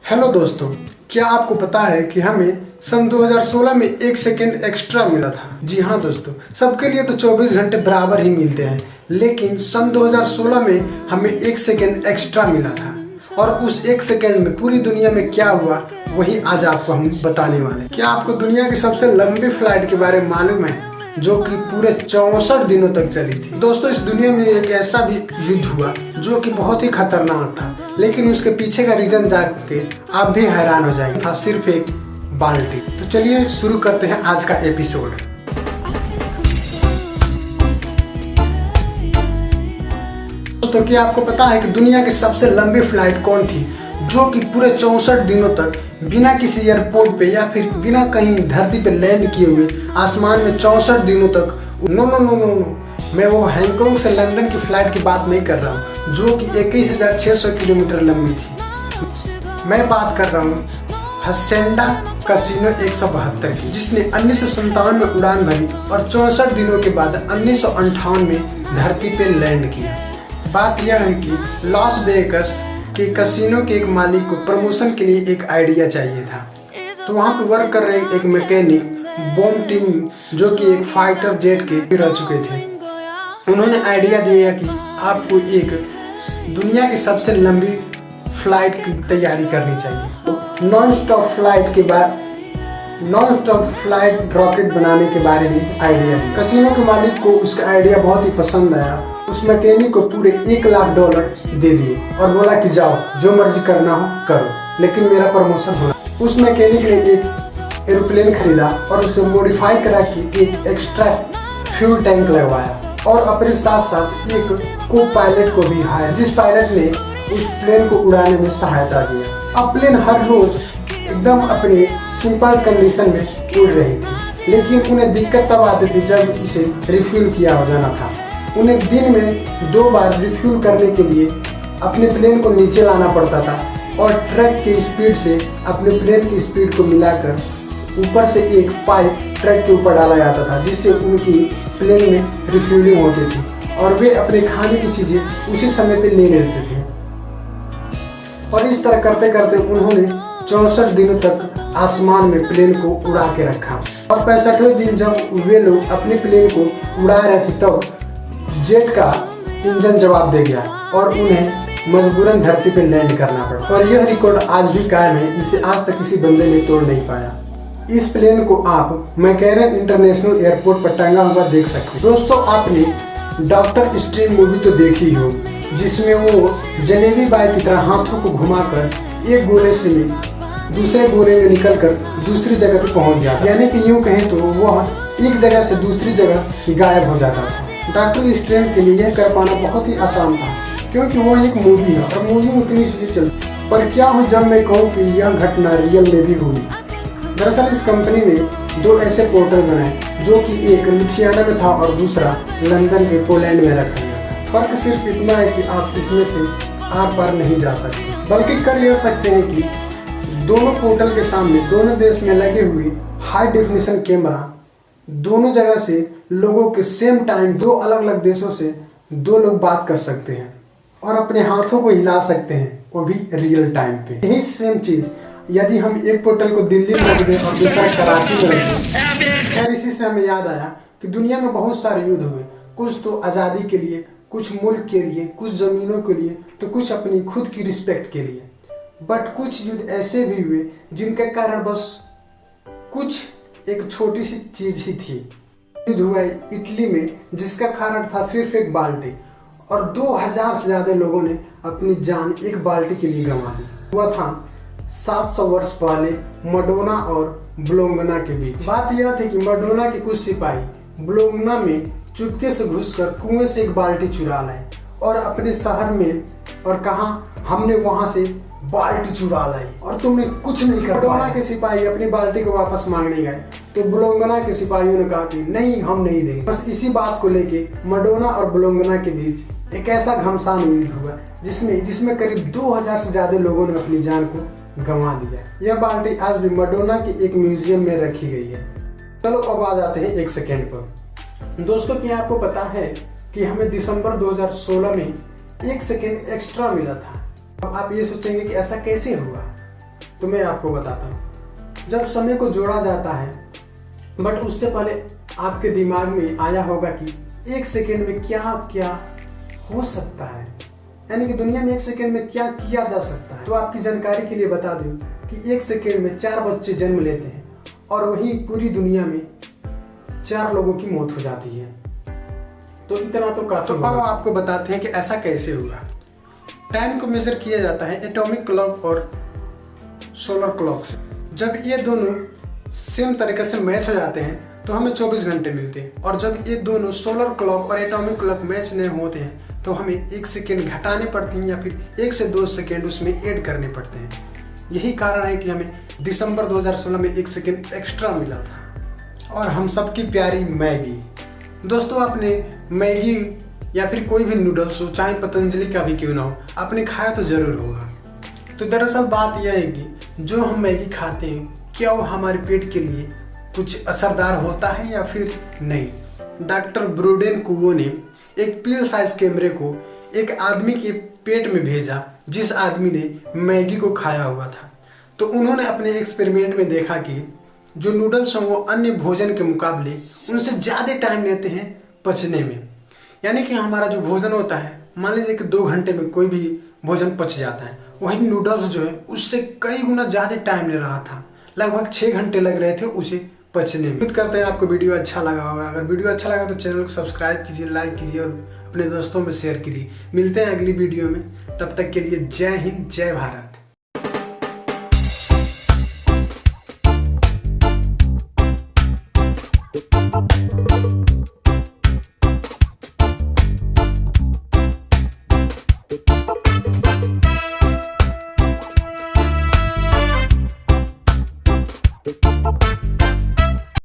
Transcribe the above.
Hello दोस्तों, क्या आपको पता है कि हमें सन 2016 में 1 सेकेंड एक्स्ट्रा मिला था। जी हाँ दोस्तों, सबके लिए तो 24 घंटे बराबर ही मिलते हैं, लेकिन सन 2016 में हमें 1 सेकेंड एक्स्ट्रा मिला था। और उस 1 सेकेंड में पूरी दुनिया में क्या हुआ वही आज आपको हम बताने वाले हैं। क्या आपको दुनिया की सबसे लंबी फ्लाइट के बारे में मालूम है, जो कि पूरे 64 दिनों तक चली थी। दोस्तों, इस दुनिया में एक ऐसा भी युद्ध हुआ जो कि बहुत ही खतरनाक था, लेकिन उसके पीछे का रीजन जान के आप भी हैरान हो जाएंगे। था सिर्फ एक बाल्टी। तो चलिए शुरू करते हैं आज का एपिसोड। दोस्तों, क्या आपको पता है कि दुनिया की सबसे लंबी फ्लाइट कौन थी, जो कि पूरे 64 दिनों तक बिना किसी एयरपोर्ट पे या फिर बिना कहीं धरती पे लैंड किए हुए आसमान में 64 दिनों तक नो, मैं वो हैंगकांग से लंदन की फ्लाइट की बात नहीं कर रहा हूँ, जो कि 21,600 किलोमीटर लंबी थी। मैं बात कर रहा हूँ हसेंडा कैसिनो 172 की, जिसने 1957 में उड़ान भरी और 64 दिनों के बाद 1958 में धरती पे लैंड किया। बात यह है कि लॉस वेगास के कैसिनो के एक मालिक को प्रमोशन के लिए एक आइडिया चाहिए था, तो वहाँ पे वर्क कर रहे एक मैकेनिक बॉम टीम, जो कि एक फाइटर जेट के रह चुके थे, उन्होंने आइडिया दिया कि आपको एक दुनिया की सबसे लंबी फ्लाइट की तैयारी करनी चाहिए। तो नॉन स्टॉप फ्लाइट रॉकेट बनाने के बारे में आइडिया दिया। कैसिनो के मालिक को उसका आइडिया बहुत ही पसंद आया। उस मैकेनिक को पूरे $1 लाख दे दिए और बोला कि जाओ, जो मर्जी करना हो करो, लेकिन मेरा प्रमोशन होना। उस मैकेनिक ने एक एरोप्लेन खरीदा और उसे मॉडिफाई करा कि एक एक्स्ट्रा फ्यूल टैंक लगवाया और अपने साथ साथ एक को पायलट को भी हायर, जिस पायलट ने उस प्लेन को उड़ाने में सहायता दिया। अब प्लेन हर रोज एकदम अपने सिंपल कंडीशन में उड़ रही थी, लेकिन उन्हें दिक्कत तब आती थी जब इसे रिफ्यूल किया हो जाना था। उन्हें दिन में 2 बार रिफ्यूल करने के लिए अपने प्लेन को नीचे लाना पड़ता था और ट्रक की स्पीड से अपने प्लेन की स्पीड को मिलाकर ऊपर से एक पाइप ट्रक के ऊपर डाला जाता था, जिससे उनकी प्लेन में रिफ्यूलिंग होती थी और वे अपने खाने की चीज़ें उसी समय पे ले लेते थे। और इस तरह करते करते उन्होंने 64 दिनों तक आसमान में प्लेन को उड़ा के रखा। और 65वें दिन जब वे लोग अपने प्लेन को उड़ा रहे थे, तब जेट का इंजन जवाब दे गया और उन्हें मजबूरन धरती पे लैंड करना पड़ा। और यह रिकॉर्ड आज भी कायम है, इसे आज तक किसी बंदे ने तोड़ नहीं पाया। इस प्लेन को आप मैकैरन इंटरनेशनल एयरपोर्ट पर टंगा हुआ देख सकते हैं। दोस्तों, आपने डॉक्टर स्ट्रेंज मूवी तो देखी हो, जिसमें वो जलेबी बाई की तरह हाथों को घुमाकर एक गोले से दूसरे गोले में निकलकर दूसरी जगह पे पहुंच जाता, यानी कि यूँ कहें तो वह एक जगह से दूसरी जगह गायब हो जाता था। डॉक्टर स्ट्रेंज के लिए यह कर पाना बहुत ही आसान था, क्योंकि वो एक मूवी है और मूवी उतनी सीधी चलती। पर क्या हो जब मैं कहूँ कि यह घटना रियल में भी हुई। दरअसल इस कंपनी ने 2 ऐसे पोर्टल बनाए, जो कि एक लुधियाना में था और दूसरा लंदन के पोलैंड में रखा गया था। फर्क सिर्फ इतना है कि आप इसमें से आर पार नहीं जा सकते, बल्कि कर यह सकते हैं कि दोनों पोर्टल के सामने दोनों देश में लगे हुए हाई डेफिनेशन कैमरा दोनों जगह से लोगों के सेम टाइम 2 अलग अलग देशों से 2 लोग बात कर सकते हैं और अपने हाथों को हिला सकते हैं, वो भी रियल टाइम पे। यही सेम चीज यदि हम एक पोर्टल को दिल्ली में रख दें और दूसरा कराची में रख दें। खैर, इसी से हमें याद आया कि दुनिया में बहुत सारे युद्ध हुए, कुछ तो आज़ादी के लिए, कुछ मुल्क के लिए, कुछ ज़मीनों के लिए, तो कुछ अपनी खुद की रिस्पेक्ट के लिए। बट कुछ युद्ध ऐसे भी हुए जिनके कारण बस कुछ एक छोटी सी चीज ही थी। युद्ध हुआ इटली में, जिसका कारण था सिर्फ एक बाल्टी, और 2000 से ज्यादा लोगों ने अपनी जान एक बाल्टी के लिए गंवा दी। हुआ था 700 वर्ष पहले मडोना और बोलोग्ना के बीच। बात यह थी कि मडोना के कुछ सिपाही बोलोग्ना में चुपके से घुसकर कुएं से एक बाल्टी चुरा लाए और अपने शहर में, और कहा हमने वहां से बाल्टी चुरा लाई और तुमने कुछ नहीं कर। मडोना के सिपाही अपनी बाल्टी को वापस मांगने गए, तो बोलोग्ना के सिपाहियों ने कहा कि नहीं, हम नहीं देंगे। बस इसी बात को लेके मडोना और बोलोग्ना के बीच एक ऐसा घमासान युद्ध हुआ जिसमें करीब 2000 से ज्यादा लोगों ने अपनी जान को गंवा दिया। यह बाल्टी आज भी मडोना के एक म्यूजियम में रखी गई है। चलो अब आ जाते हैं 1 सेकेंड पर। दोस्तों, क्या आपको पता है कि हमें दिसंबर 2016 में 1 सेकेंड एक्स्ट्रा मिला था। अब आप ये सोचेंगे कि ऐसा कैसे हुआ, तो मैं आपको बताता हूँ। जब समय को जोड़ा जाता है, बट उससे पहले आपके दिमाग में आया होगा कि 1 सेकेंड में क्या क्या हो सकता है, यानी कि दुनिया में 1 सेकेंड में क्या किया जा सकता है। तो आपकी जानकारी के लिए बता दूं कि 1 सेकेंड में 4 बच्चे जन्म लेते हैं और वहीं पूरी दुनिया में 4 लोगों की मौत हो जाती है। तो इतना तो काफी। तो अब आपको बताते हैं कि ऐसा कैसे हुआ। टाइम को मेजर किया जाता है एटॉमिक क्लॉक और सोलर क्लॉक से। जब ये दोनों सेम तरीके से मैच हो जाते हैं तो हमें 24 घंटे मिलते हैं, और जब ये दोनों सोलर क्लॉक और एटॉमिक क्लॉक मैच नहीं होते हैं तो हमें 1 सेकेंड घटाने पड़ते हैं या फिर 1 से 2 सेकेंड उसमें ऐड करने पड़ते हैं। यही कारण है कि हमें दिसंबर 2016 में 1 सेकेंड एक्स्ट्रा मिला था। और हम सबकी प्यारी मैगी। दोस्तों, आपने मैगी या फिर कोई भी नूडल्स हो, चाहे पतंजलि का भी क्यों ना हो, आपने खाया तो जरूर होगा। तो दरअसल बात यह है कि जो हम मैगी खाते हैं क्या वो हमारे पेट के लिए कुछ असरदार होता है या फिर नहीं। डॉक्टर ब्रूडेन कुवो ने एक पील साइज कैमरे को एक आदमी के पेट में भेजा जिस आदमी ने मैगी को खाया हुआ था। तो उन्होंने अपने एक्सपेरिमेंट में देखा कि जो नूडल्स हैं वो अन्य भोजन के मुकाबले उनसे ज़्यादा टाइम लेते हैं पचने में। यानी कि हमारा जो भोजन होता है, मान लीजिए कि 2 घंटे में कोई भी भोजन पच जाता है, वहीं नूडल्स जो है उससे कई गुना ज़्यादा टाइम ले रहा था। लगभग 6 घंटे लग रहे थे उसे पचने में। उम्मीद करते हैं आपको वीडियो अच्छा लगा होगा। अगर वीडियो अच्छा लगा तो चैनल को सब्सक्राइब कीजिए, लाइक कीजिए और अपने दोस्तों में शेयर कीजिए। मिलते हैं अगली वीडियो में, तब तक के लिए जय हिंद, जय भारत। You